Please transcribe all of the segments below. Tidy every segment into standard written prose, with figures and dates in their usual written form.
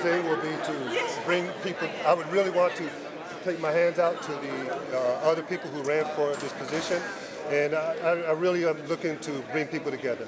thing will be to bring people. I would really want to take my hands out to the other people who ran for this position. And I really am looking to bring people together.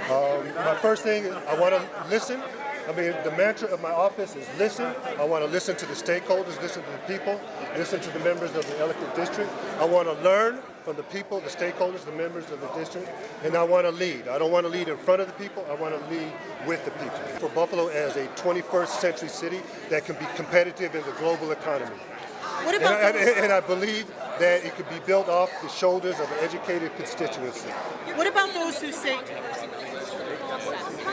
My first thing is I want to listen. I mean, the mantra of my office is listen. I want to listen to the stakeholders, listen to the people, listen to the members of the Ellicott District. I want to learn from the people, the stakeholders, the members of the district, and I want to lead. I don't want to lead in front of the people, I want to lead with the people. For Buffalo as a 21st century city that can be competitive in the global economy. What about and I believe that it could be built off the shoulders of an educated constituency. What about those who say? How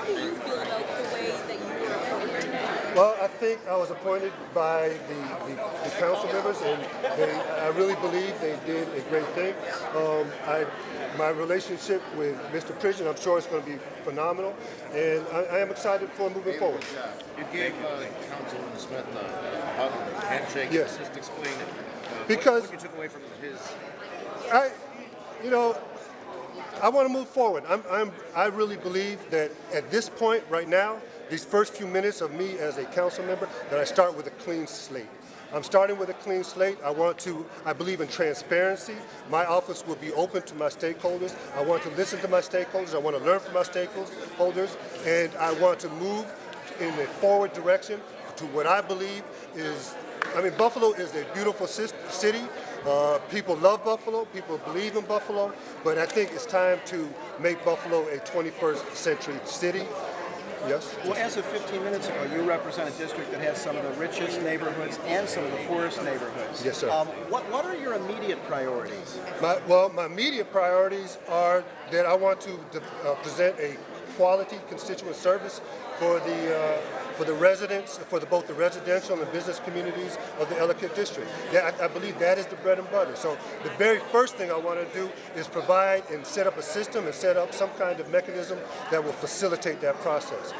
do you feel about the way that you were appointed? Well, I think I was appointed by the council members, and I really believe they did a great thing. My relationship with Mr. Pridgen, I'm sure it's going to be phenomenal, and I am excited for moving forward. You gave Councilman Smith a handshake. Yes. Just explain it. Because what you took away from his. I want to move forward. I really believe that at this point, right now, these first few minutes of me as a council member, that I start with a clean slate. I'm starting with a clean slate. I believe in transparency. My office will be open to my stakeholders. I want to listen to my stakeholders. I want to learn from my stakeholders. And I want to move in a forward direction to what I believe is, Buffalo is a beautiful city. People love Buffalo. People believe in Buffalo. But I think it's time to make Buffalo a 21st century city. Yes? Well, as of 15 minutes ago, you represent a district that has some of the richest neighborhoods and some of the poorest neighborhoods. Yes, sir. What are your immediate priorities? My immediate priorities are that I want to present a quality constituent service for the residents, for both the residential and business communities of the Ellicott District. I believe that is the bread and butter. So the very first thing I want to do is provide and set up a system and set up some kind of mechanism that will facilitate that process.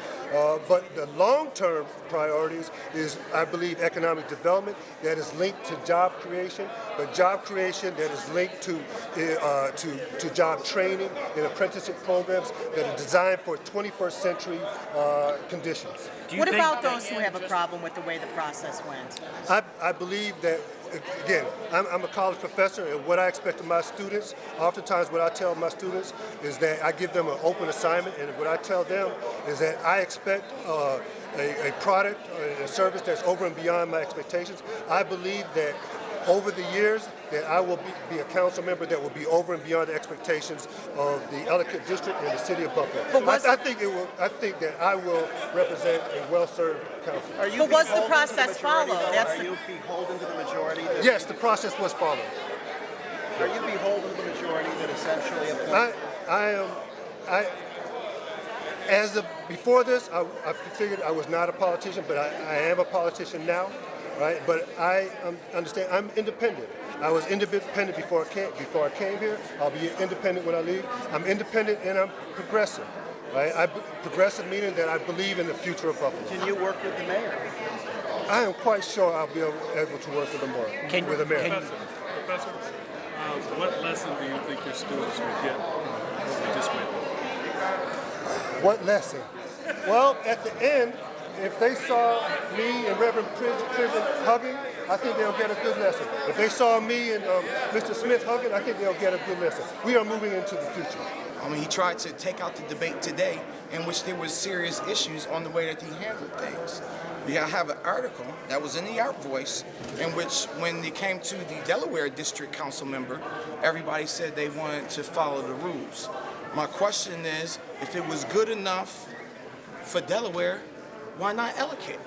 But the long-term priorities is, I believe, economic development that is linked to job creation, but job creation that is linked to job training and apprenticeship programs that are designed for 21st century conditions. What about those who have a problem with the way the process went? I believe that, again, I'm a college professor, and what I expect of my students, oftentimes what I tell my students is that I give them an open assignment, and what I tell them is that I expect a product, a service that's over and beyond my expectations. I believe that over the years that I will be a council member that will be over and beyond the expectations of the Ellicott District and the city of Buffalo. I think that I will represent a well-served council. But was the process followed? Are you beholden to the majority? Yes, the process was followed. Are you beholden to the majority that essentially appointed? As of before this, I figured I was not a politician, but I am a politician now. Right, but I understand I'm independent. I was independent before I came here. I'll be independent when I leave. I'm independent and I'm progressive. Right, progressive meaning that I believe in the future of Buffalo. Can you work with the mayor? I am quite sure I'll be able to work with the mayor. Professor, what lesson do you think your students will get from what we just went through? What lesson? Well, at the end, if they saw me and Reverend Pridgen hugging, I think they'll get a good lesson. If they saw me and Mr. Smith hugging, I think they'll get a good lesson. We are moving into the future. He tried to take out the debate today in which there was serious issues on the way that he handled things. I have an article that was in the Art Voice in which when it came to the Delaware District Council member, everybody said they wanted to follow the rules. My question is, if it was good enough for Delaware, why not Ellicott?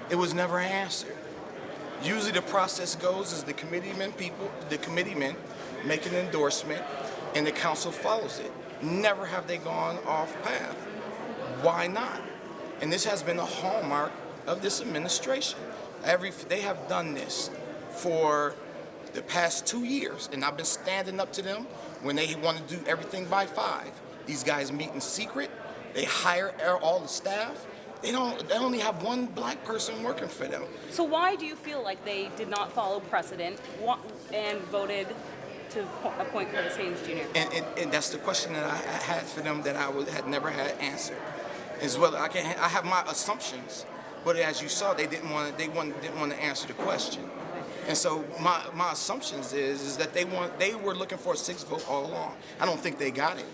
It was never answered. Usually the process goes is the committeemen make an endorsement and the council follows it. Never have they gone off path. Why not? And this has been a hallmark of this administration. They have done this for the past 2 years, and I've been standing up to them when they want to do everything by 5. These guys meet in secret. They hire all the staff. They only have one black person working for them. So why do you feel like they did not follow precedent and voted to appoint Curtis Haynes Jr.? And that's the question that I had for them that I had never had answered. As well, I have my assumptions, But as you saw, they didn't want to answer the question. And so my assumptions is that they were looking for a 6 vote all along. I don't think they got it,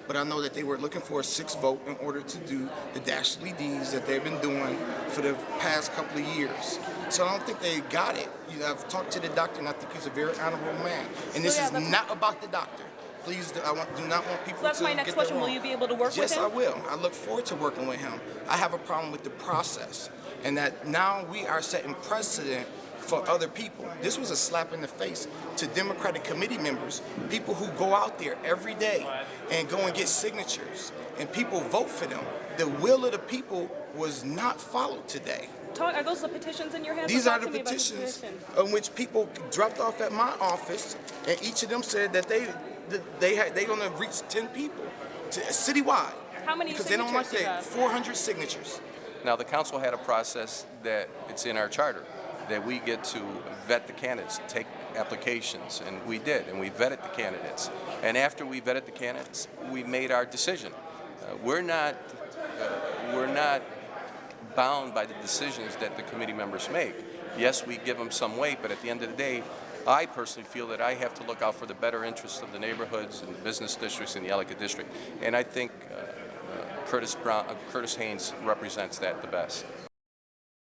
but I know that they were looking for a 6 vote in order to do the dastardly deeds that they've been doing for the past couple of years. So I don't think they got it. You know, I've talked to the doctor, and I think he's a very honorable man. And this is not about the doctor. Please, do not want people to that's my next get that question. Will wrong. you be able to work with Yes, him? I will. I look forward to working with him. I have a problem with the process, and that now we are setting precedent for other people. This was a slap in the face to Democratic committee members, people who go out there every day and go and get signatures, and people vote for them. The will of the people was not followed today. Are those the petitions in your hands? These Talk are the to me about petitions petitions. on which people dropped off at my office, and each of them said that they going to reach 10 people citywide. How many because they don't like signatures do you that have? 400 signatures. Now, the council had a process that it's in our charter, that we get to vet the candidates, take applications, and we did, and we vetted the candidates. And after we vetted the candidates, we made our decision. We're not bound by the decisions that the committee members make. Yes, we give them some weight, but at the end of the day, I personally feel that I have to look out for the better interests of the neighborhoods and the business districts in the Ellicott district, and I think Curtis Haynes represents that the best.